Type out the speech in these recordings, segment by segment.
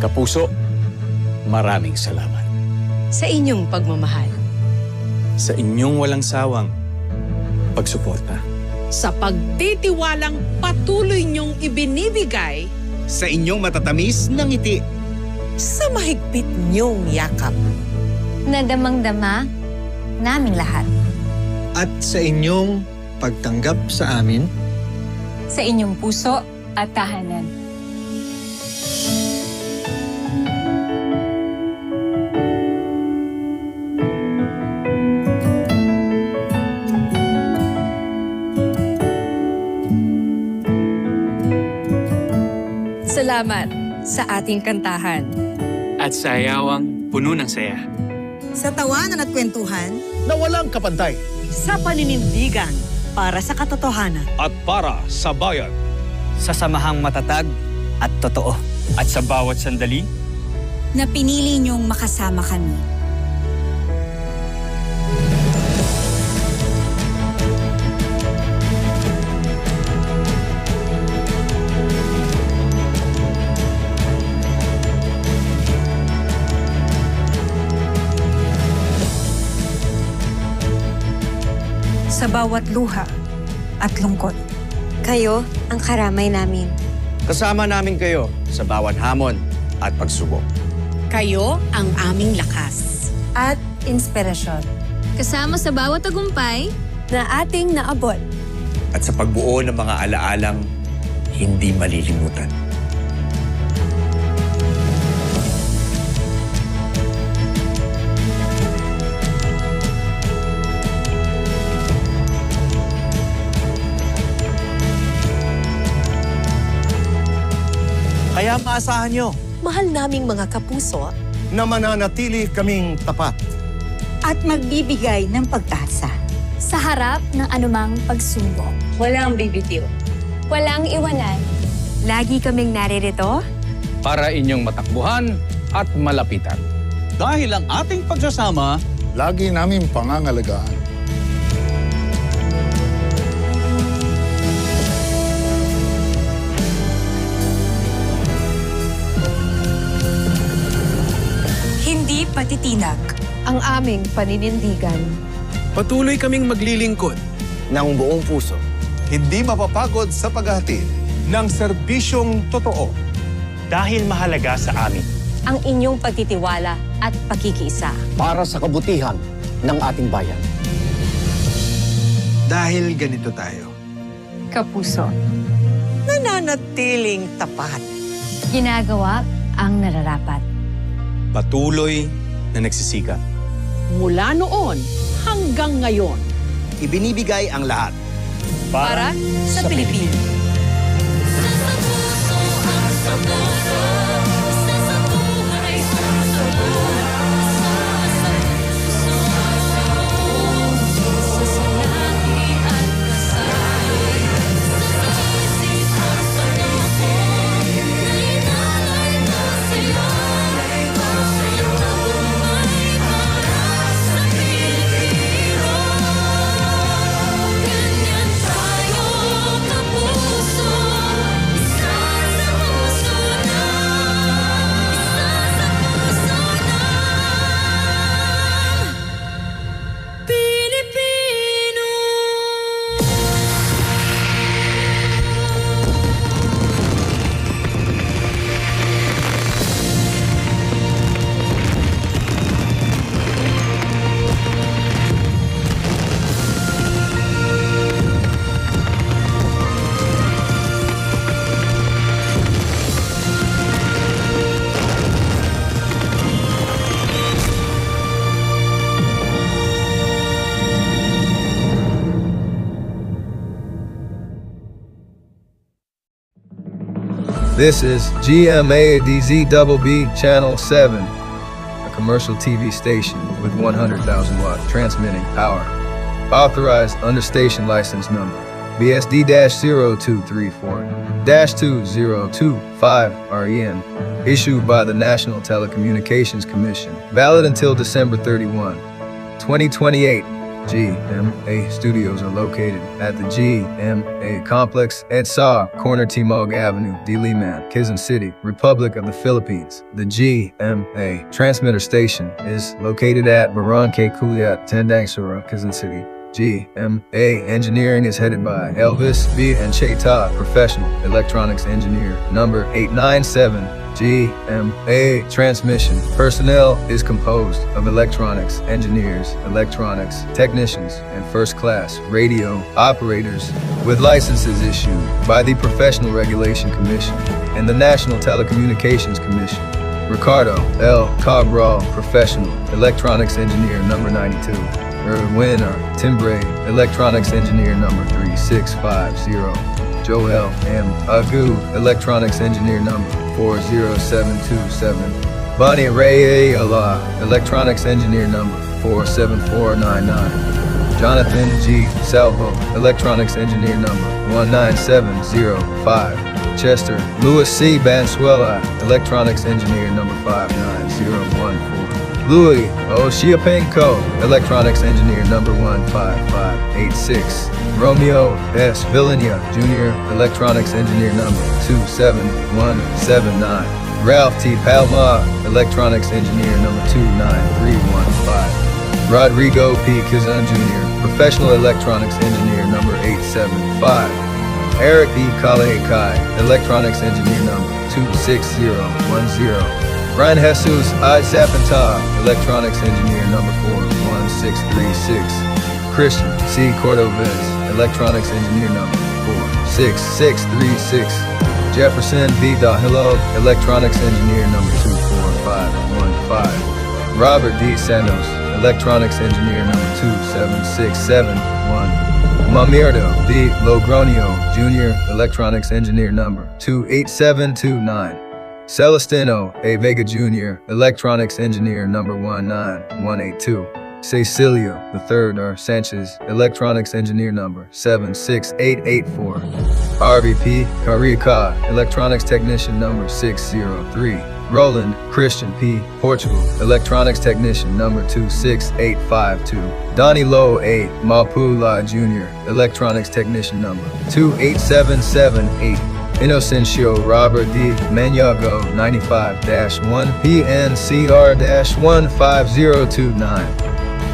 Kapuso, maraming salamat. Sa inyong pagmamahal. Sa inyong walang sawang pagsuporta. Sa pagtitiwalang patuloy niyong ibinibigay Sa inyong matatamis na ngiti. sa mahigpit niyong yakap. Na damang-dama naming lahat. At sa inyong pagtanggap sa amin, Sa inyong puso at tahanan. Salamat sa ating kantahan. At sa ayawang puno ng saya. Sa tawanan at kwentuhan, Na walang kapantay. Sa paninindigan para sa katotohanan. At para sa bayan. sa samahang matatag at totoo. At sa bawat sandali, na pinili niyong makasama kami. Sa bawat luha at lungkot. Kayo ang karamay namin. Kasama namin kayo sa bawat hamon at pagsubok. Kayo ang aming lakas. At inspirasyon. Kasama sa bawat tagumpay na ating naabot. At sa pagbuo ng mga alaalang hindi malilimutan. Kaya maasahan nyo Mahal naming mga kapuso. na mananatili kaming tapat. At magbibigay ng pagtasa. Sa harap ng anumang pagsubok. Walang bibitiw. Walang iwanan. Lagi kaming naririto. Para inyong matakbuhan at malapitan. Dahil ang ating pagsasama, Lagi namin pangangalagaan. Hindi patitinag. Ang aming paninindigan. patuloy kaming maglilingkod. ng buong puso. Hindi mapapagod sa paghahatid ng serbisyong totoo. Dahil mahalaga sa amin. Ang inyong pagtitiwala at pakikiisa. Para sa kabutihan ng ating bayan. Dahil ganito tayo. Kapuso. Nananatiling tapat. Ginagawa ang nararapat. Patuloy na nagsisikap. Mula noon hanggang ngayon. Ibinibigay ang lahat. Para sa Pilipino. This is GMA DZBB Channel 7, a commercial TV station with 100,000 watt transmitting power. Authorized under station license number BSD-0234-2025 issued by the National Telecommunications Commission, valid until December 31, 2028, GMA studios are located at the GMA Complex at Sa, corner Timog Avenue, Diliman, Quezon City, Republic of the Philippines. The GMA transmitter station is located at Barangay Kuliat, Tandangsura, Quezon City. GMA Engineering is headed by Elvis B. and Cheta, professional electronics engineer, number 897. GMA Transmission personnel is composed of electronics engineers, electronics technicians, and first-class radio operators with licenses issued by the Professional Regulation Commission and the National Telecommunications Commission. Ricardo L. Cabral, professional electronics engineer, number 92. Erwin R. Timbre, electronics engineer, number 3650. Joel M. Agu, electronics engineer, number 40727. Bonnie Ray Allah, electronics engineer, number 47499. Jonathan G. Salvo, electronics engineer, number 19705. Chester Louis C. Bansuela, electronics engineer, number 59014. Louis Oshiapenko, electronics engineer, number 15586. Romeo S. Villania Jr., electronics engineer, number 27179. Ralph T. Palma, electronics engineer, number 29315. Rodrigo P. Kazan Jr., professional electronics engineer, number 875. Eric E. Kalekai, electronics engineer, number 26010. Ryan Jesus I. Zapata, electronics engineer, number 41636. Christian C. Cordovez, electronics engineer, number 46636. Jefferson B. Dahilo, electronics engineer, number 24515. Robert D. Santos, electronics engineer, number 27671. Mamirdo D. Logronio Jr., electronics engineer, number 28729. Celestino A. Vega Jr., electronics engineer, number 19182. Cecilio III R. Sanchez, electronics engineer, number 76884. RVP Carica, electronics technician, number 603. Roland Christian P. Portugal, electronics technician, number 26852. Donnie Lowe A. Mapula Jr., electronics technician, number 28778. Inocencio Robert D. Maniago 95-1 PNCR-15029.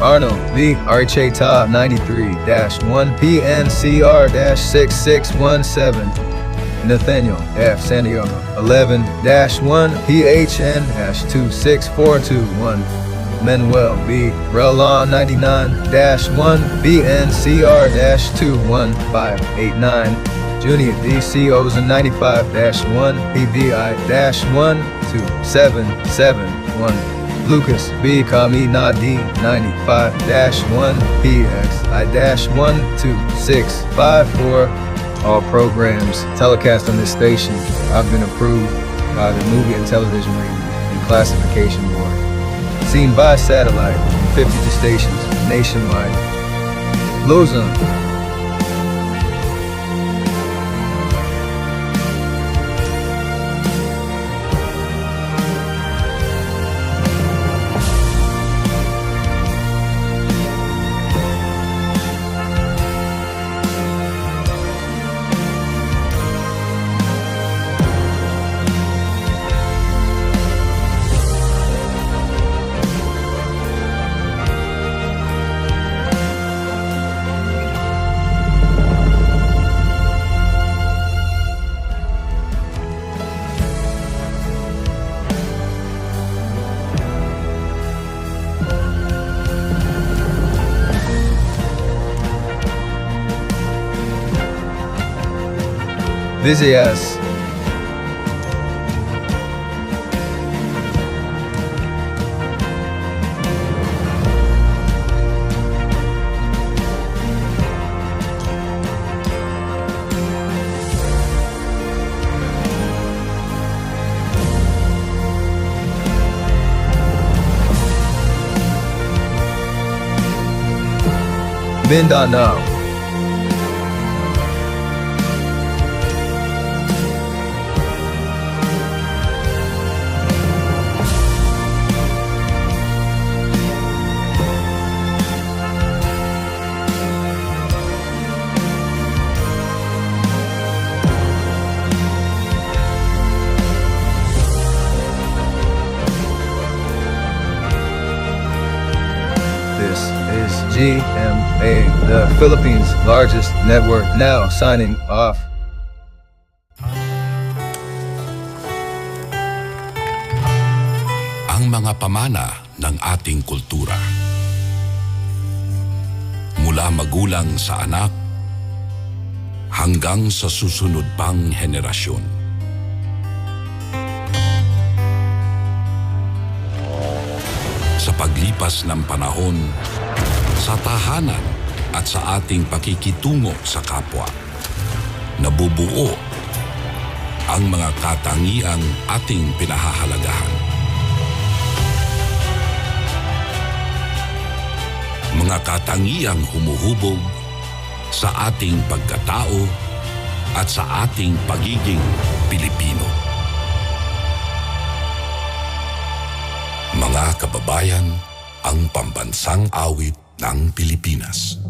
Arnold V. Archeta 93-1 PNCR-6617. Nathaniel F. Santiago 11-1 PHN-26421. Manuel B. Relon 99-1 BNCR-21589. Junior DCOs 95-1 PBI-12771. Lucas B. Kami Nadi 95-1 PXI-12654. All programs telecast on this station have been approved by the Movie and Television Rating and Classification Board. Seen by satellite in 52 stations nationwide. Luzon. Visayas. Mindanao. GMA, the Philippines' largest network. Now signing off. Ang mga pamana ng ating kultura. Mula magulang sa anak hanggang sa susunod pang henerasyon. Sa paglipas ng panahon, sa tahanan at sa ating pakikitungo sa kapwa, nabubuo ang mga katangiang ating pinahahalagahan. Mga katangiang humuhubog sa ating pagkatao at sa ating pagiging Pilipino. Mga kababayan, ang pambansang awit ng Pilipinas.